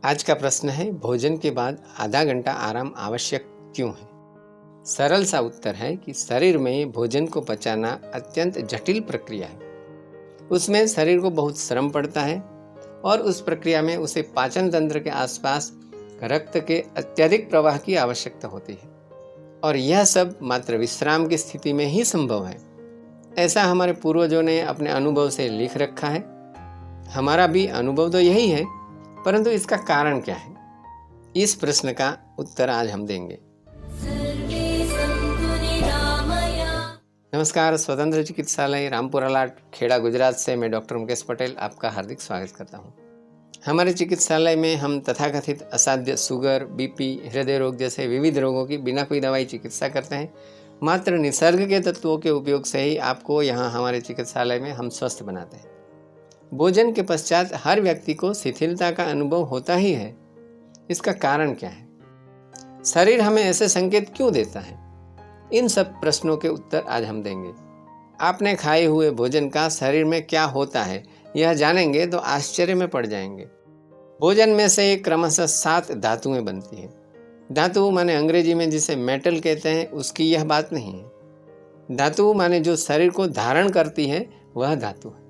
आज का प्रश्न है, भोजन के बाद आधा घंटा आराम आवश्यक क्यों है? सरल सा उत्तर है कि शरीर में भोजन को पचाना अत्यंत जटिल प्रक्रिया है। उसमें शरीर को बहुत श्रम पड़ता है और उस प्रक्रिया में उसे पाचन तंत्र के आसपास रक्त के अत्यधिक प्रवाह की आवश्यकता होती है और यह सब मात्र विश्राम की स्थिति में ही संभव है। ऐसा हमारे पूर्वजों ने अपने अनुभव से लिख रखा है। हमारा भी अनुभव तो यही है, परंतु इसका कारण क्या है? इस प्रश्न का उत्तर आज हम देंगे। नमस्कार, स्वतंत्र चिकित्सालय रामपुर अलाट खेड़ा गुजरात से मैं डॉक्टर मुकेश पटेल आपका हार्दिक स्वागत करता हूं। हमारे चिकित्सालय में हम तथाकथित असाध्य शुगर, बीपी, हृदय रोग जैसे विविध रोगों की बिना कोई दवाई चिकित्सा करते हैं। मात्र निसर्ग के तत्वों के उपयोग से ही आपको यहाँ हमारे चिकित्सालय में हम स्वस्थ बनाते हैं। भोजन के पश्चात हर व्यक्ति को शिथिलता का अनुभव होता ही है। इसका कारण क्या है? शरीर हमें ऐसे संकेत क्यों देता है? इन सब प्रश्नों के उत्तर आज हम देंगे। आपने खाए हुए भोजन का शरीर में क्या होता है, यह जानेंगे तो आश्चर्य में पड़ जाएंगे। भोजन में से क्रमशः 7 धातुएं बनती हैं। धातु माने अंग्रेजी में जिसे मेटल कहते हैं, उसकी यह बात नहीं है। धातु माने जो शरीर को धारण करती है, वह धातु है।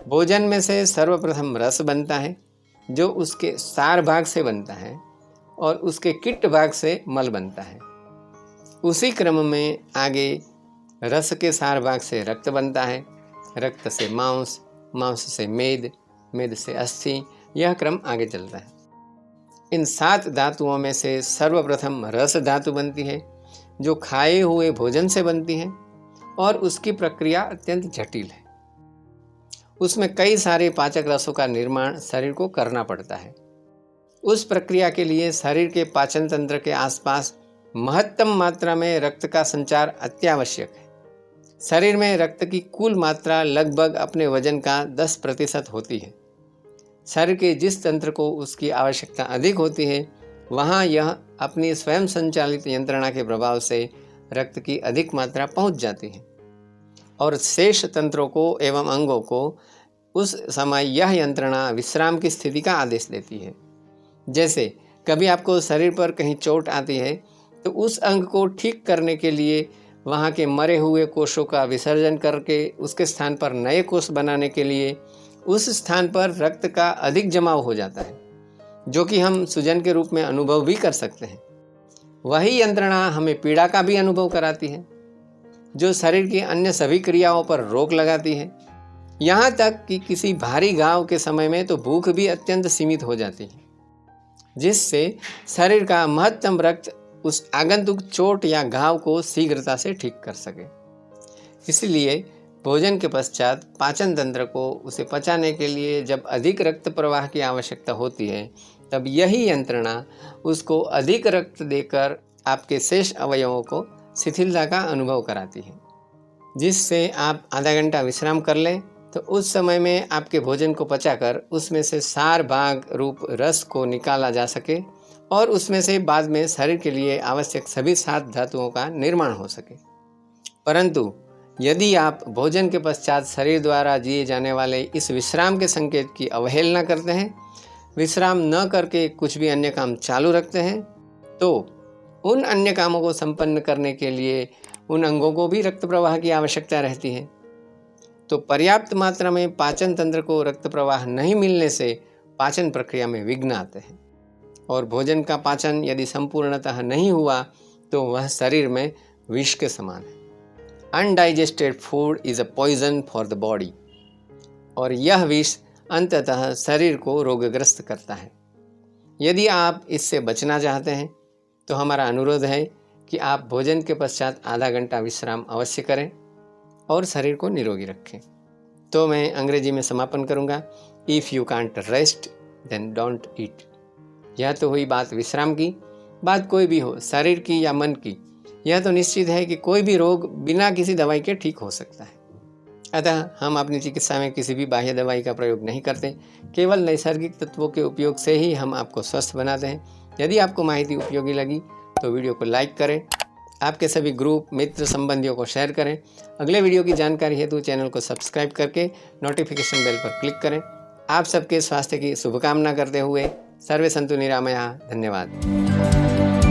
भोजन में से सर्वप्रथम रस बनता है, जो उसके सार भाग से बनता है और उसके कीट भाग से मल बनता है। उसी क्रम में आगे रस के सार भाग से रक्त बनता है, रक्त से मांस, मांस से मेद, मेद से अस्थि, यह क्रम आगे चलता है। इन 7 धातुओं में से सर्वप्रथम रस धातु बनती है, जो खाए हुए भोजन से बनती है और उसकी प्रक्रिया अत्यंत जटिल है। उसमें कई सारे पाचक रसों का निर्माण शरीर को करना पड़ता है। उस प्रक्रिया के लिए शरीर के पाचन तंत्र के आसपास महत्तम मात्रा में रक्त का संचार अत्यावश्यक है। शरीर में रक्त की कुल मात्रा लगभग अपने वजन का 10% होती है। शरीर के जिस तंत्र को उसकी आवश्यकता अधिक होती है, वहाँ यह अपनी स्वयं संचालित यंत्रणा के प्रभाव से रक्त की अधिक मात्रा पहुँच जाती है और शेष तंत्रों को एवं अंगों को उस समय यह यंत्रणा विश्राम की स्थिति का आदेश देती है। जैसे कभी आपको शरीर पर कहीं चोट आती है, तो उस अंग को ठीक करने के लिए वहाँ के मरे हुए कोषों का विसर्जन करके उसके स्थान पर नए कोष बनाने के लिए उस स्थान पर रक्त का अधिक जमाव हो जाता है, जो कि हम सूजन के रूप में अनुभव भी कर सकते हैं। वही यंत्रणा हमें पीड़ा का भी अनुभव कराती है, जो शरीर की अन्य सभी क्रियाओं पर रोक लगाती है। यहाँ तक कि किसी भारी घाव के समय में तो भूख भी अत्यंत सीमित हो जाती है, जिससे शरीर का महत्तम रक्त उस आगंतुक चोट या घाव को शीघ्रता से ठीक कर सके। इसलिए भोजन के पश्चात पाचन तंत्र को उसे पचाने के लिए जब अधिक रक्त प्रवाह की आवश्यकता होती है, तब यही यंत्रणा उसको अधिक रक्त देकर आपके शेष अवयवों को शिथिलता का अनुभव कराती है। जिससे आप आधा घंटा विश्राम कर लें, तो उस समय में आपके भोजन को पचाकर उसमें से सार भाग रूप रस को निकाला जा सके और उसमें से बाद में शरीर के लिए आवश्यक सभी 7 धातुओं का निर्माण हो सके। परंतु यदि आप भोजन के पश्चात शरीर द्वारा दिए जाने वाले इस विश्राम के संकेत की अवहेलना करते हैं, विश्राम न करके कुछ भी अन्य काम चालू रखते हैं, तो उन अन्य कामों को संपन्न करने के लिए उन अंगों को भी रक्त प्रवाह की आवश्यकता रहती है। तो पर्याप्त मात्रा में पाचन तंत्र को रक्त प्रवाह नहीं मिलने से पाचन प्रक्रिया में विघ्न आते हैं और भोजन का पाचन यदि संपूर्णतः नहीं हुआ, तो वह शरीर में विष के समान है। Undigested food is a poison for the body, और यह विष अंततः शरीर को रोगग्रस्त करता है। यदि आप इससे बचना चाहते हैं, तो हमारा अनुरोध है कि आप भोजन के पश्चात आधा घंटा विश्राम अवश्य करें और शरीर को निरोगी रखें। तो मैं अंग्रेजी में समापन करूंगा, if you can't rest then don't eat. यह तो हुई बात विश्राम की। बात कोई भी हो, शरीर की या मन की, यह तो निश्चित है कि कोई भी रोग बिना किसी दवाई के ठीक हो सकता है। अतः हम अपनी चिकित्सा में किसी भी बाह्य दवाई का प्रयोग नहीं करते, केवल नैसर्गिक तत्वों के उपयोग से ही हम आपको स्वस्थ बनाते हैं। यदि आपको माहिती उपयोगी लगी तो वीडियो को लाइक करें, आपके सभी ग्रुप, मित्र, संबंधियों को शेयर करें। अगले वीडियो की जानकारी हेतु चैनल को सब्सक्राइब करके नोटिफिकेशन बेल पर क्लिक करें। आप सबके स्वास्थ्य की शुभकामना करते हुए सर्वे सन्तु निरामया। धन्यवाद।